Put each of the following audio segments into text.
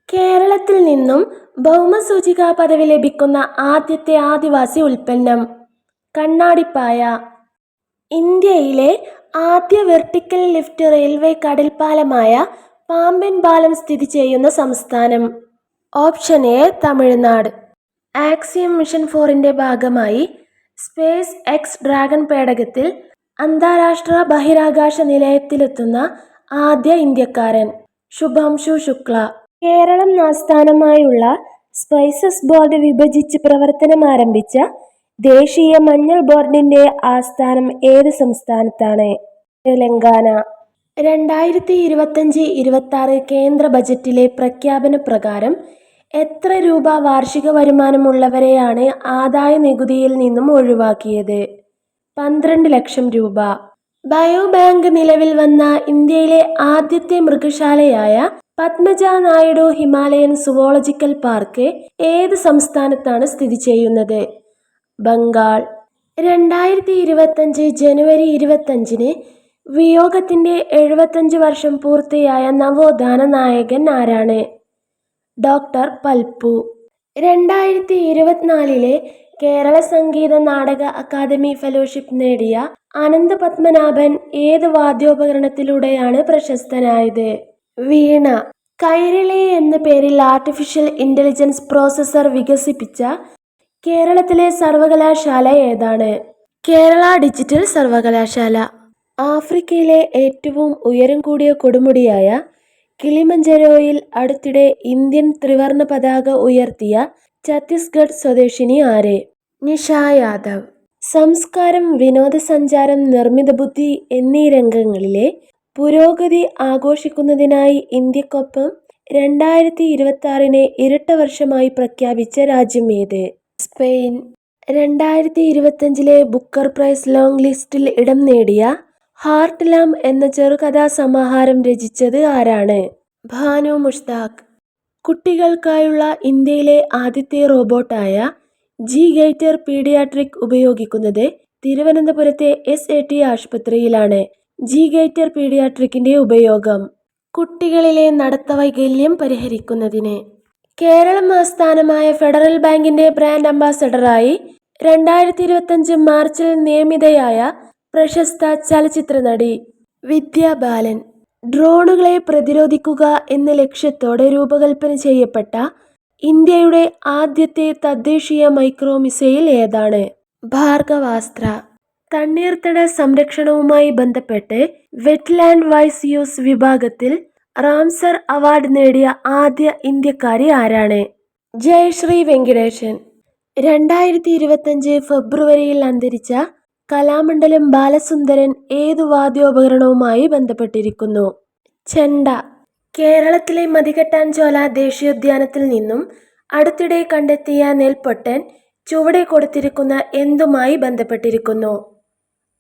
കേരളത്തിൽ നിന്നും ഭൗമസൂചികാ പദവി ലഭിക്കുന്ന ആദ്യത്തെ ആദിവാസി ഉൽപ്പന്നം കണ്ണാടിപ്പായ. ഇന്ത്യയിലെ ആദ്യ വെർട്ടിക്കൽ ലിഫ്റ്റ് റെയിൽവേ കടൽപ്പാലമായ പാമ്പൻ പാലം സ്ഥിതി ചെയ്യുന്ന സംസ്ഥാനം. Option A Tamil Nadu. Axiom mission 4ന്റെ ഭാഗമായി സ്പേസ് എക്സ് ഡ്രാഗൺ പേടകത്തിൽ അന്താരാഷ്ട്ര ബഹിരാകാശ നിലയത്തിലെത്തുന്ന ആദ്യ ഇന്ത്യക്കാരൻ ശുഭാംശു ശുക്ല. കേരളം ആസ്ഥാനമായുള്ള സ്പൈസസ് ബോർഡ് വിഭജിച്ച് പ്രവർത്തനമാരംഭിച്ച ദേശീയ മഞ്ഞൾ ബോർഡിന്റെ ആസ്ഥാനം ഏത് സംസ്ഥാനത്താണ്? തെലങ്കാന. 2025-26 കേന്ദ്ര ബജറ്റിലെ പ്രഖ്യാപന പ്രകാരം എത്ര രൂപ വാർഷിക വരുമാനമുള്ളവരെയാണ് ആദായ നികുതിയിൽ നിന്നും ഒഴിവാക്കിയത്? 12 ലക്ഷം രൂപ. ബയോബാങ്ക് നിലവിൽ വന്ന ഇന്ത്യയിലെ ആദ്യത്തെ മൃഗശാലയായ Padmaja Naidu Himalayan zoological park ഏത് സംസ്ഥാനത്താണ് സ്ഥിതി ചെയ്യുന്നത്? ബംഗാൾ. 2025 ജനുവരി 25-ന് വിയോഗത്തിന്റെ 75 വർഷം പൂർത്തിയായ നവോത്ഥാന നായകൻ ആരാണ്? Doctor Palpu. 2024-ലെ Kerala Sangeetha Nataka academy fellowship നേടിയ അനന്ത പത്മനാഭൻ ഏത് വാദ്യോപകരണത്തിലൂടെയാണ് പ്രശസ്തനായത്? വീണ. കൈരളി എന്ന പേരിൽ ആർട്ടിഫിഷ്യൽ ഇന്റലിജൻസ് പ്രോസസർ വികസിപ്പിച്ച കേരളത്തിലെ സർവകലാശാല ഏതാണ്? കേരള ഡിജിറ്റൽ സർവകലാശാല. ആഫ്രിക്കയിലെ ഏറ്റവും ഉയരം കൂടിയ കൊടുമുടിയായ കിളിമഞ്ചരോയിൽ അടുത്തിടെ ഇന്ത്യൻ ത്രിവർണ പതാക ഉയർത്തിയ ഛത്തീസ്ഗഡ് സ്വദേശിനി ആര്? നിഷ യാദവ്. സംസ്കാരം, വിനോദസഞ്ചാരം, നിർമ്മിത ബുദ്ധി എന്നീ രംഗങ്ങളിലെ പുരോഗതി ആഘോഷിക്കുന്നതിനായി ഇന്ത്യക്കൊപ്പം 2026-നെ ഇരട്ട വർഷമായി പ്രഖ്യാപിച്ച രാജ്യം ഏത്? സ്പെയിൻ. 2025-ലെ ബുക്കർ പ്രൈസ് ലോങ് ലിസ്റ്റിൽ ഇടം നേടിയ ഹാർട്ട് ലാം എന്ന ചെറുകഥാ സമാഹാരം രചിച്ചത് ആരാണ്? ഭാനു മുഷ്താഖ്. കുട്ടികൾക്കായുള്ള ഇന്ത്യയിലെ ആദ്യത്തെ റോബോട്ടായ ജി ഗൈറ്റർ പീഡിയാട്രിക് ഉപയോഗിക്കുന്നത് തിരുവനന്തപുരത്തെ SAT ആശുപത്രിയിലാണ്. ജി ഗൈറ്റർ പീഡിയാട്രിക്കിന്റെ ഉപയോഗം കുട്ടികളിലെ നടത്തവൈകല്യം പരിഹരിക്കുന്നതിന്. കേരളം ആസ്ഥാനമായ ഫെഡറൽ ബാങ്കിന്റെ ബ്രാൻഡ് അംബാസഡറായി 2025 മാർച്ചിൽ നിയമിതയായ പ്രശസ്ത ചലച്ചിത്ര നടി വിദ്യാ ബാലൻ. ഡ്രോണുകളെ പ്രതിരോധിക്കുക എന്ന ലക്ഷ്യത്തോടെ രൂപകൽപ്പന ചെയ്യപ്പെട്ട ഇന്ത്യയുടെ ആദ്യത്തെ തദ്ദേശീയ മൈക്രോ മിസൈൽ ഏതാണ്? ഭാർഗവാസ്ത്ര. തണ്ണീർത്തട സംരക്ഷണവുമായി ബന്ധപ്പെട്ട് വെറ്റ്ലാൻഡ് വൈസ് യൂസ് വിഭാഗത്തിൽ റാംസർ അവാർഡ് നേടിയ ആദ്യ ഇന്ത്യക്കാരി ആരാണ്? ജയശ്രീ വെങ്കിടേശൻ. 2025 ഫെബ്രുവരിയിൽ അന്തരിച്ച കലാമണ്ഡലം ബാലസുന്ദരൻ ഏതു വാദ്യോപകരണവുമായി ബന്ധപ്പെട്ടിരിക്കുന്നു? ചെണ്ട. കേരളത്തിലെ മതികെട്ടാൻചോല ദേശീയോദ്യാനത്തിൽ നിന്നും അടുത്തിടെ കണ്ടെത്തിയ നെൽപ്പൊട്ടൻ ചുവടെ കൊടുത്തിരിക്കുന്ന എന്തുമായി ബന്ധപ്പെട്ടിരിക്കുന്നു?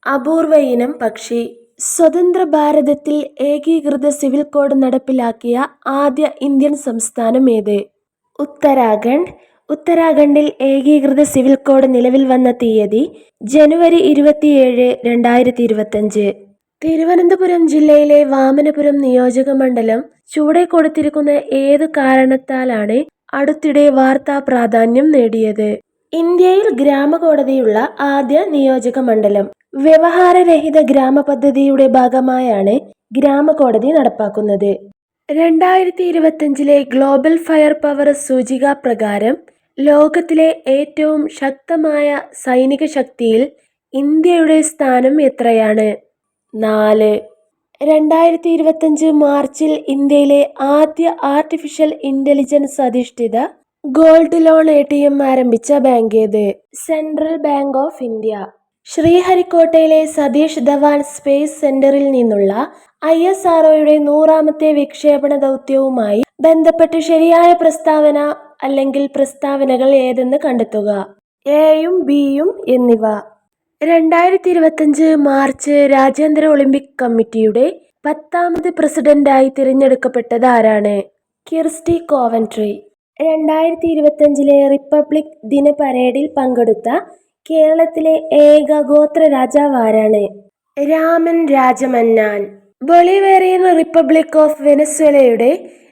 അപൂർവ ഇനം പക്ഷി. സ്വതന്ത്ര ഭാരതത്തിൽ ഏകീകൃത സിവിൽ കോഡ് നടപ്പിലാക്കിയ ആദ്യ ഇന്ത്യൻ സംസ്ഥാനം ഏത്? ഉത്തരാഖണ്ഡ്. ഉത്തരാഖണ്ഡിൽ ഏകീകൃത സിവിൽ കോഡ് നിലവിൽ വന്ന തീയതി ജനുവരി 27, 2025. തിരുവനന്തപുരം ജില്ലയിലെ വാമനപുരം നിയോജക മണ്ഡലം ചുവടെ കൊടുത്തിരിക്കുന്ന ഏതു കാരണത്താലാണ് അടുത്തിടെ വാർത്താ പ്രാധാന്യം നേടിയത്? ഇന്ത്യയിൽ ഗ്രാമകോടതിയുള്ള ആദ്യ നിയോജക മണ്ഡലം. വ്യവഹാരരഹിത ഗ്രാമ പദ്ധതിയുടെ ഭാഗമായാണ് ഗ്രാമകോടതി നടപ്പാക്കുന്നത്. 2025-ലെ ഗ്ലോബൽ ഫയർ പവർ സൂചിക പ്രകാരം ലോകത്തിലെ ഏറ്റവും ശക്തമായ സൈനിക ശക്തിയിൽ ഇന്ത്യയുടെ സ്ഥാനം എത്രയാണ്? 4. 2025 മാർച്ചിൽ ഇന്ത്യയിലെ ആദ്യ ആർട്ടിഫിഷ്യൽ ഇന്റലിജൻസ് അധിഷ്ഠിത ഗോൾഡ് ലോൺ ATM ആരംഭിച്ച ബാങ്ക് ഏത്? Central bank of India. ശ്രീഹരിക്കോട്ടയിലെ സതീഷ് ധവാൻ സ്പേസ് സെന്ററിൽ നിന്നുള്ള ISROയുടെ 100ാമത്തെ വിക്ഷേപണ ദൗത്യവുമായി ബന്ധപ്പെട്ട് ശരിയായ പ്രസ്താവന അല്ലെങ്കിൽ പ്രസ്താവനകൾ ഏതെന്ന് കണ്ടെത്തുക. Aയും Bയും എന്നിവ. 2025 മാർച്ച് രാജ്യാന്തര ഒളിമ്പിക് കമ്മിറ്റിയുടെ 10ാമത് പ്രസിഡന്റായി തിരഞ്ഞെടുക്കപ്പെട്ടത് ആരാണ്? Kirsty Coventry. 2025-ലെ റിപ്പബ്ലിക് ദിന പരേഡിൽ പങ്കെടുത്ത കേരളത്തിലെ ഏക ഗോത്ര രാജാവ് ആരാണ്? Raman Rajamannan. Bolivarian republic of വെനസ്വേലയുടെ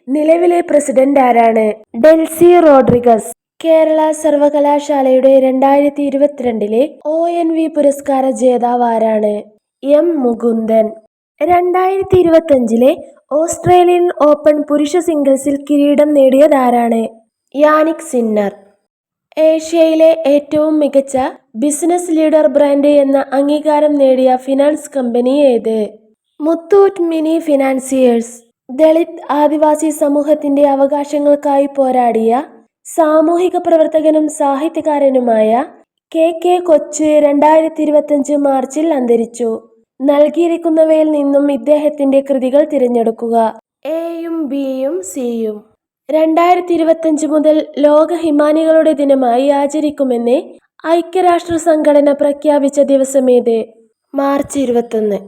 നിലവിലെ പ്രസിഡന്റ് ആരാണ്? Delcy Rodriguez. കേരള സർവകലാശാലയുടെ 2022 ONV പുരസ്കാര ജേതാവ് ആരാണ്? M. മുകുന്ദൻ. 2025 ഓസ്ട്രേലിയൻ ഓപ്പൺ പുരുഷ സിംഗിൾസിൽ കിരീടം നേടിയതാരാണ്? Jannik Sinner. ഏഷ്യയിലെ ഏറ്റവും മികച്ച ബിസിനസ് ലീഡർ ബ്രാൻഡ് എന്ന അംഗീകാരം നേടിയ ഫിനാൻസ് കമ്പനി ഏത്? Muthoot mini financiers. ദളിത് ആദിവാസി സമൂഹത്തിന്റെ അവകാശങ്ങൾക്കായി പോരാടിയ സാമൂഹിക പ്രവർത്തകനും സാഹിത്യകാരനുമായ KK കൊച്ച് 2025 മാർച്ചിൽ അന്തരിച്ചു. നൽകിയിരിക്കുന്നവയിൽ നിന്നും ഇദ്ദേഹത്തിന്റെ കൃതികൾ തിരഞ്ഞെടുക്കുക. എയും ബിയും സിയും. 2025 മുതൽ ലോക ഹിമാനികളുടെ ദിനമായി ആചരിക്കുമെന്ന് ഐക്യരാഷ്ട്ര സംഘടന പ്രഖ്യാപിച്ച ദിവസമേത്? മാർച്ച് 21.